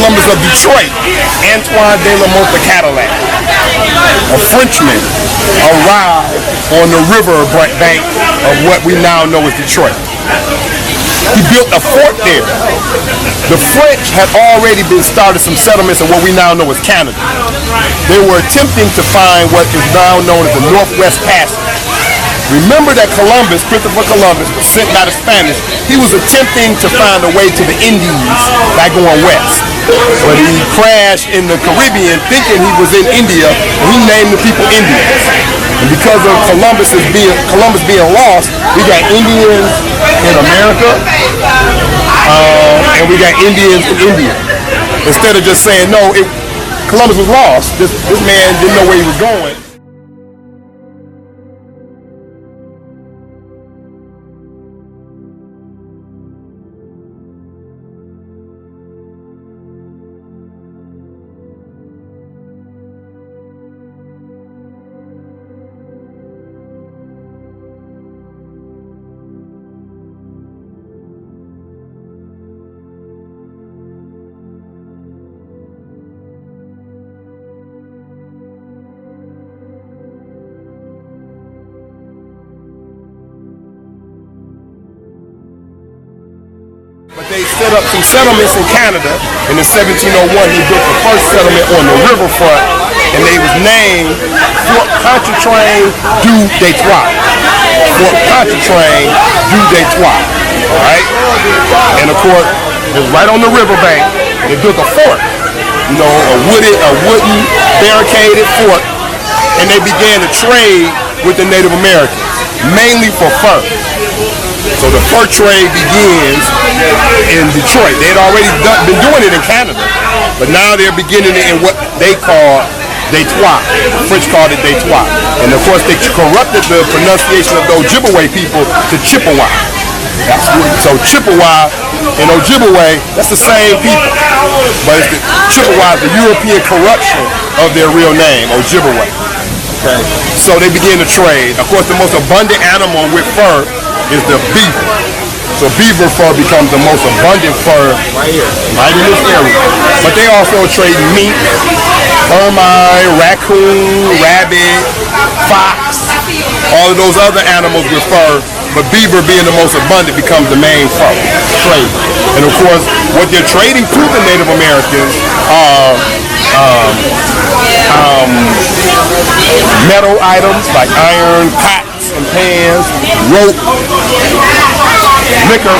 Columbus of Detroit, Antoine de la Mothe Cadillac, a Frenchman, arrived on the river bank of what we now know as Detroit. He built a fort there. The French had already been started some settlements in what we now know as Canada. They were attempting to find what is now known as the Northwest Passage. Remember that Christopher Columbus, was sent by the Spanish. He was attempting to find a way to the Indies by going west. But he crashed in the Caribbean thinking he was in India, and he named the people Indians. And because of Columbus being lost, we got Indians in America, and we got Indians in India. Instead of just saying, no, Columbus was lost, this man didn't know where he was going. But they set up some settlements in Canada. And in 1701, he built the first settlement on the riverfront, and they was named Fort Pontchartrain du Detroit. Fort Pontchartrain du Detroit. All right? And of course, it was right on the riverbank. They built a fort, a wooden barricaded fort, and they began to trade with the Native Americans, mainly for fur. So the fur trade begins in Detroit. They had already been doing it in Canada, but now they're beginning it in what they call Detroit. The French called it Detroit. And of course they corrupted the pronunciation of the Ojibwe people to Chippewa. So Chippewa and Ojibwe, that's the same people. But Chippewa is the European corruption of their real name, Ojibwe. Okay. So they begin to trade. Of course, the most abundant animal with fur is the beaver. So beaver fur becomes the most abundant fur right in this area. But they also trade mink, ermine, raccoon, rabbit, fox, all of those other animals with fur. But beaver being the most abundant becomes the main fur trade. And of course, what they're trading to the Native Americans are metal items like iron, pots and pans, rope, liquor,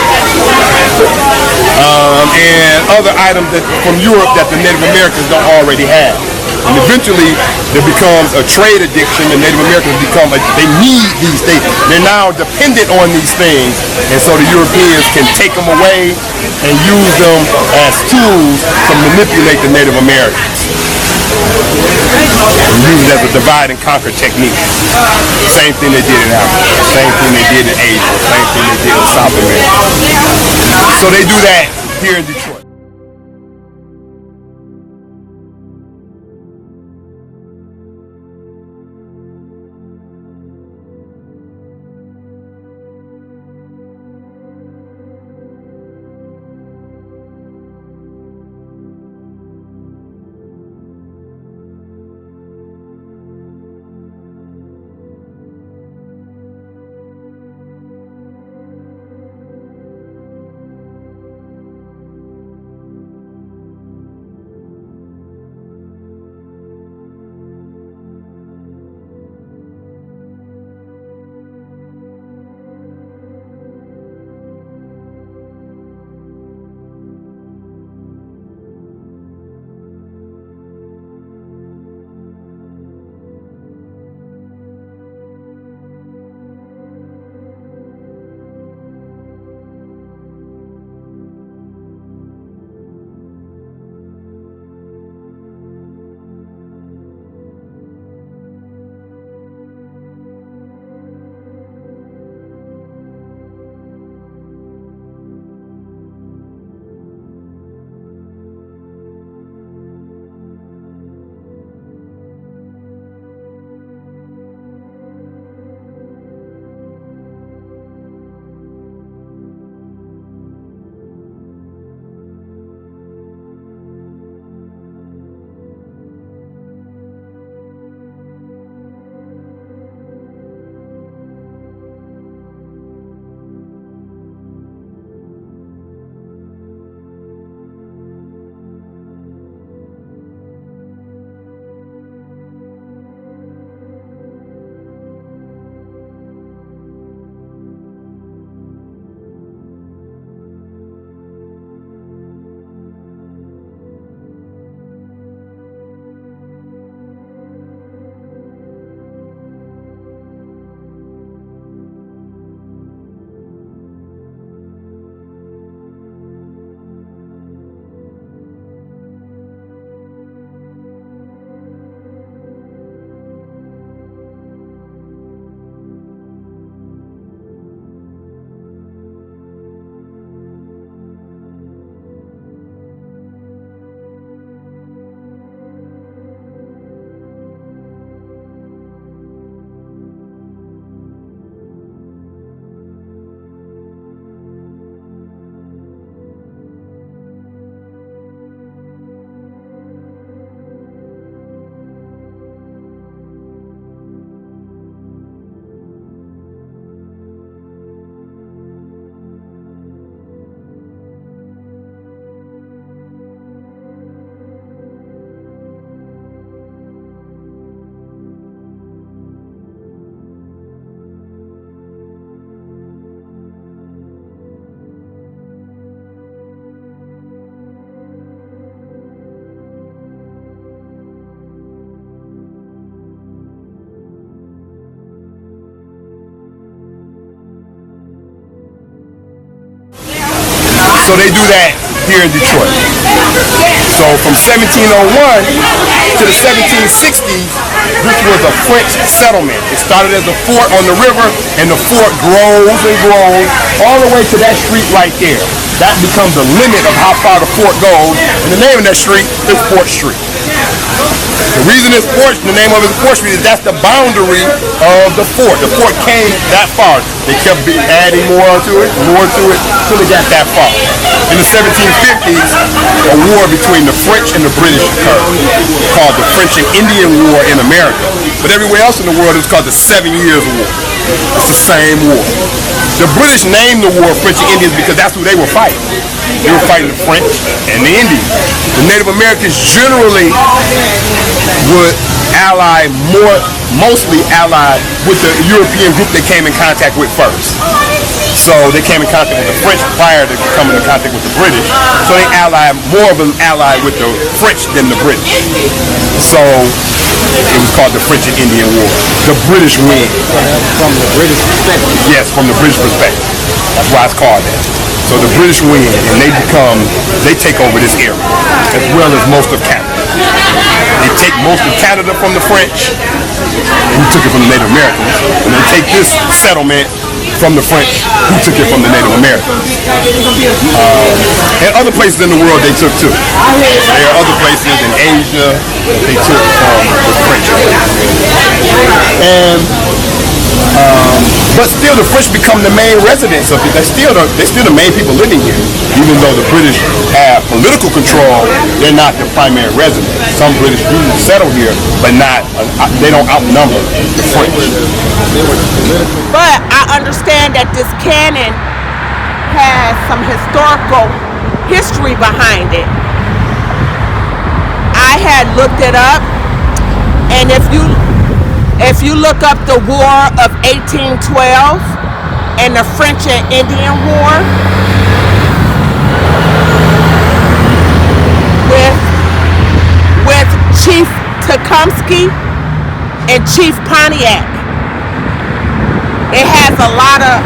and other items from Europe that the Native Americans don't already have. And eventually, there becomes a trade addiction. The Native Americans they need these things. They're now dependent on these things. And so the Europeans can take them away and use them as tools to manipulate the Native Americans. And use it as a divide and conquer technique. Same thing they did in Africa. Same thing they did in Asia. Same thing they did in South America. So they do that here in Detroit. So they do that here in Detroit. So from 1701 to the 1760s, this was a French settlement. It started as a fort on the river, and the fort grows and grows all the way to that street right there. That becomes the limit of how far the fort goes, and the name of that street is Fort Street. The reason it's Fort, the name of it is Fort Street, is that's the boundary of the fort. The fort came that far. They kept adding more to it, till they got that far. In the 1750s, a war between the French and the British occurred, called the French and Indian War in America. But everywhere else in the world, it's called the 7 Years' War. It's the same war. The British named the war French and Indians because that's who they were fighting. They were fighting the French and the Indians. The Native Americans generally would mostly allied with the European group they came in contact with first. So they came in contact with the French prior to coming in contact with the British. So they more of them allied with the French than the British. So it was called the French and Indian War. The British win. From the British perspective? Yes, from the British perspective. That's why it's called that. So the British win, and they take over this area, as well as most of Canada. They take most of Canada from the French, who took it from the Native Americans, and they take this settlement from the French, who took it from the Native Americans. And other places in the world they took too. There are other places in Asia that they took from the French. But still, the French become the main residents of it. They're still the main people living here. Even though the British have political control, they're not the primary residents. Some British do settle here, but they don't outnumber the French. But I understand that this cannon has some historical history behind it. I had looked it up, and if you look up the War of 1812 and the French and Indian War with Chief Tecumseh and Chief Pontiac, it has a lot of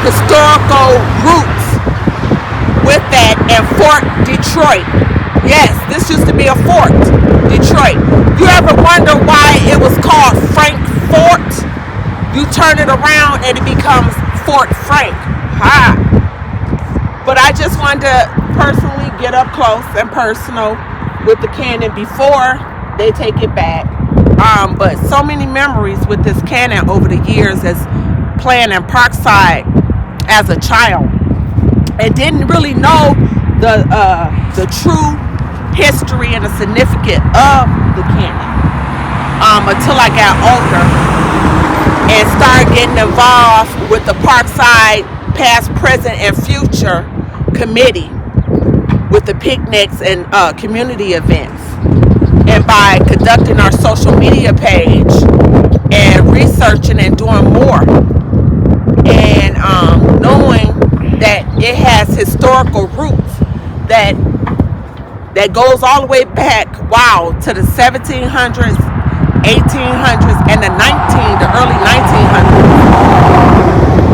historical roots with that. And Fort Detroit, yes, this used to be a fort, Detroit. You ever wonder why it was called Frank Fort? You turn it around and it becomes Fort Frank. But I just wanted to personally get up close and personal with the cannon before they take it back. But so many memories with this cannon over the years as playing in Parkside as a child, and didn't really know the true history and the significance of the cannon until I got older and started getting involved with the Parkside Past, Present, and Future Committee with the picnics and community events. And by conducting our social media page and researching and doing more, and knowing that it has historical roots that goes all the way back, to the 1700s, 1800s, and the early 1900s.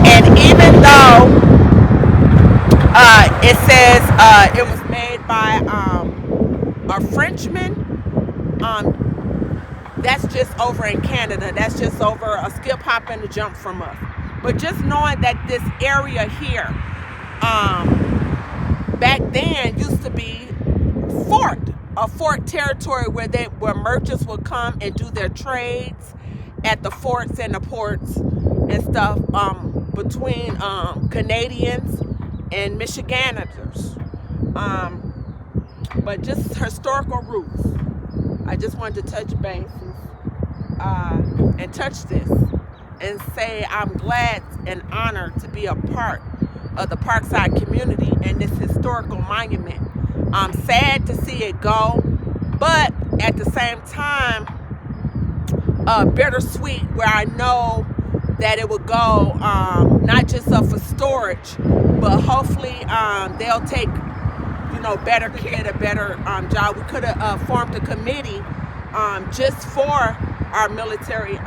And even though it says it was made by a Frenchman, that's just over in Canada. That's just over a skip, hop, and a jump from us. But just knowing that this area here, back then used to be a fort territory where merchants would come and do their trades at the forts and the ports and stuff between Canadians and Michiganders. But just historical roots. I just wanted to touch base and touch this and say I'm glad and honored to be a part of the Parkside community and this historical monument. I'm sad to see it go, but at the same time, bittersweet, where I know that it will go not just up for storage, but hopefully they'll take better care, a better job. We could have formed a committee just for our military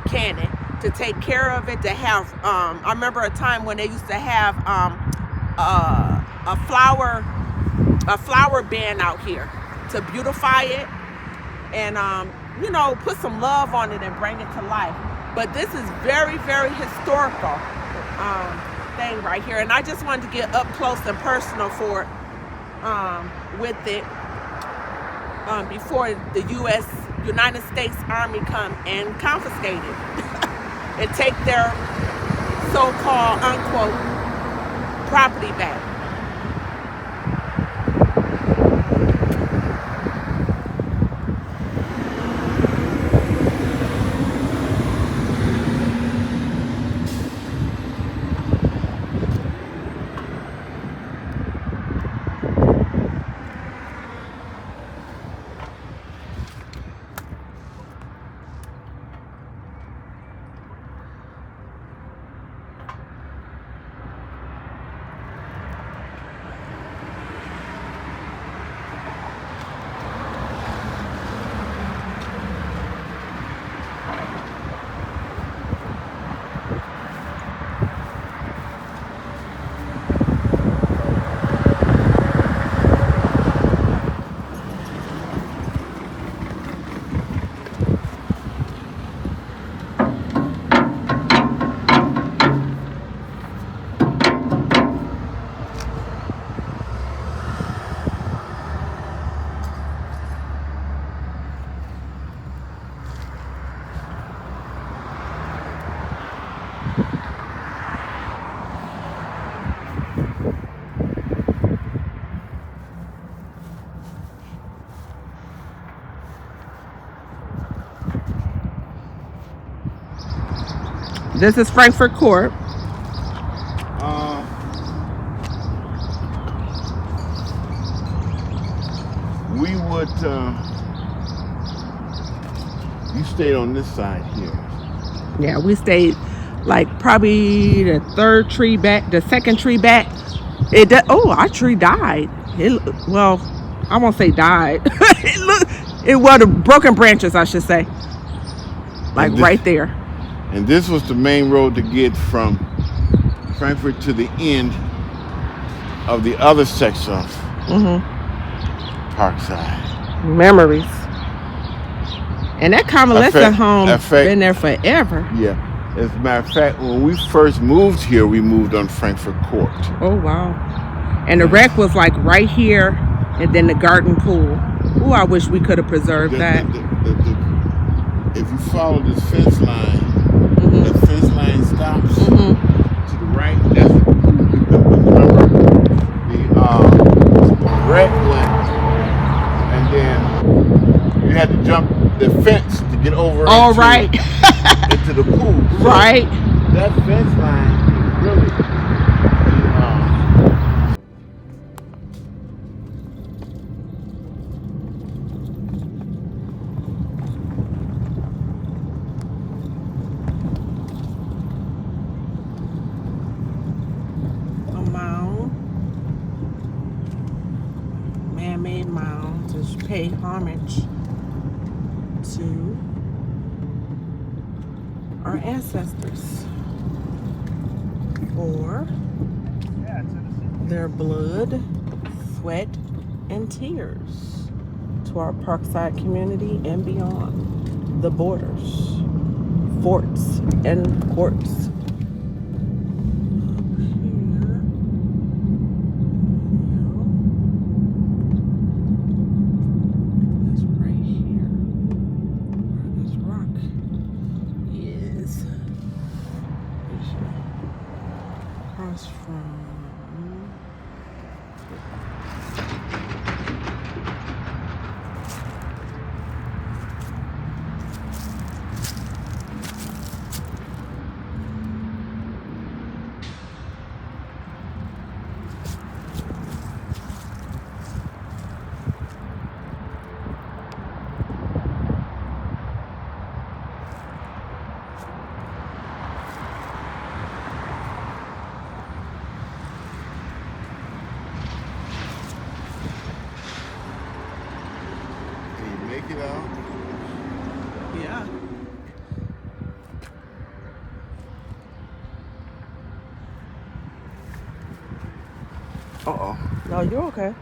cannon to take care of it, to have I remember a time when they used to have a flower bin out here to beautify it and you know, put some love on it and bring it to life. But this is very, very historical thing right here, and I just wanted to get up close and personal for it with it before the United States Army come and confiscate it and take their so-called unquote property back. This is Frankfurt Court. We would, you stayed on this side here. Yeah, we stayed like probably the third tree back, the second tree back. Our tree died. Well, I won't say died. It was the broken branches, I should say. Like right there. And this was the main road to get from Frankfurt to the end of the other section of Parkside. Memories. And that convalescent home been there forever. Yeah. As a matter of fact, when we first moved here, we moved on Frankfurt Court. Oh, wow. And the wreck was like right here and then the garden pool. Oh, I wish we could have preserved that. If you follow this fence line, the fence line stops to the right. That's remember the wreck went, and then you had to jump the fence to get over into the pool. So right. That fence line is really man-made mound to pay homage to our ancestors for their blood, sweat, and tears, to our Parkside community and beyond the borders, forts, and courts. make it out. Yeah. you're okay.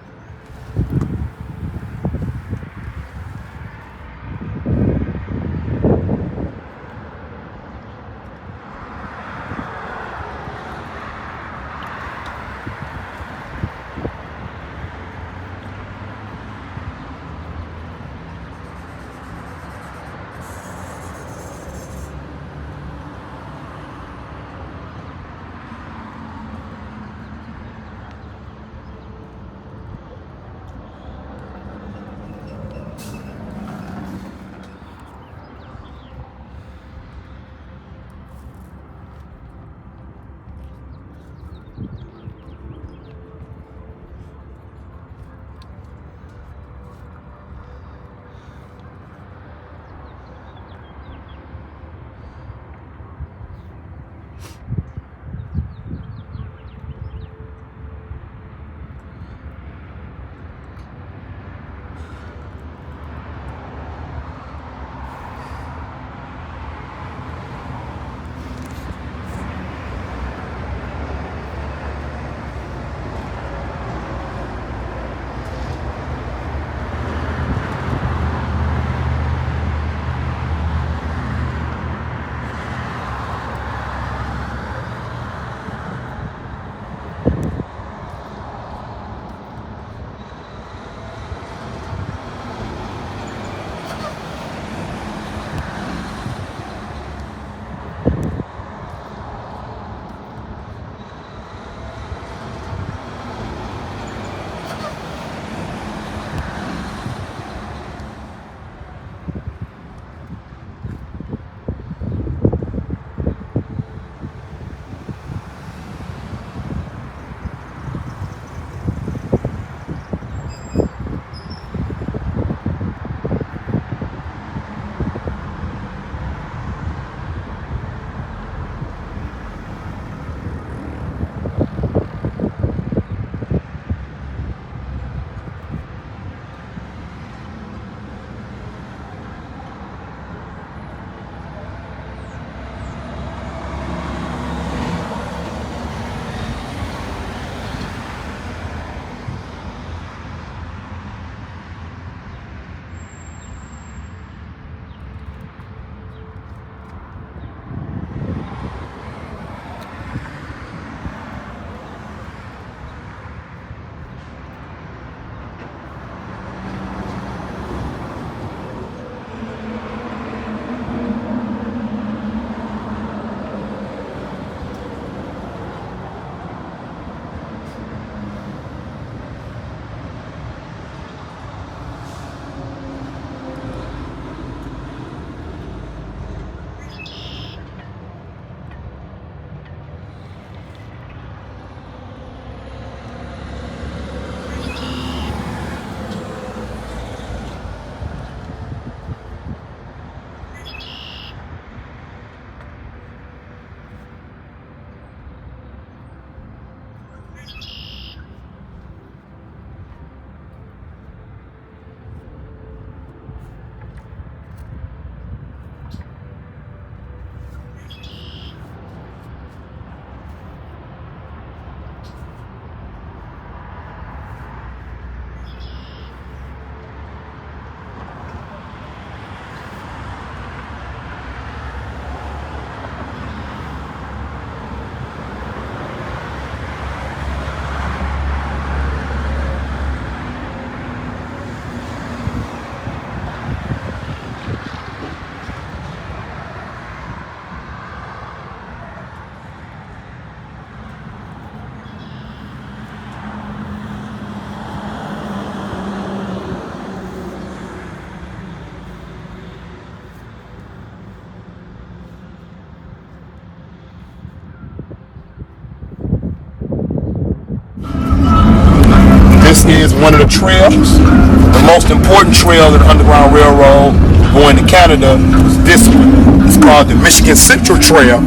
This is one of the trails. The most important trail of the Underground Railroad going to Canada was this one. It's called the Michigan Central Trail.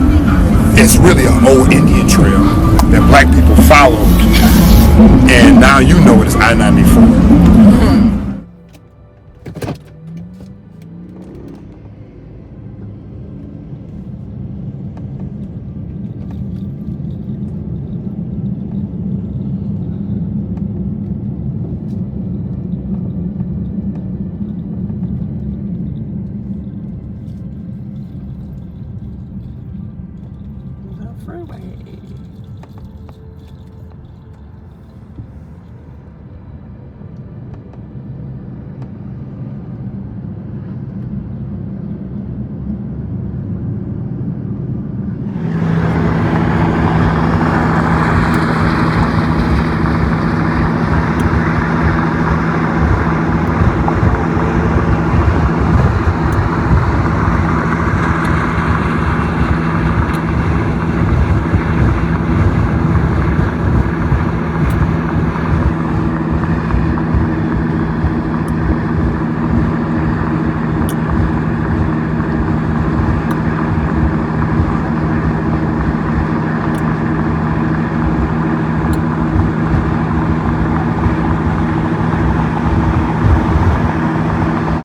It's really an old Indian trail that black people followed. And now you know it is I-94.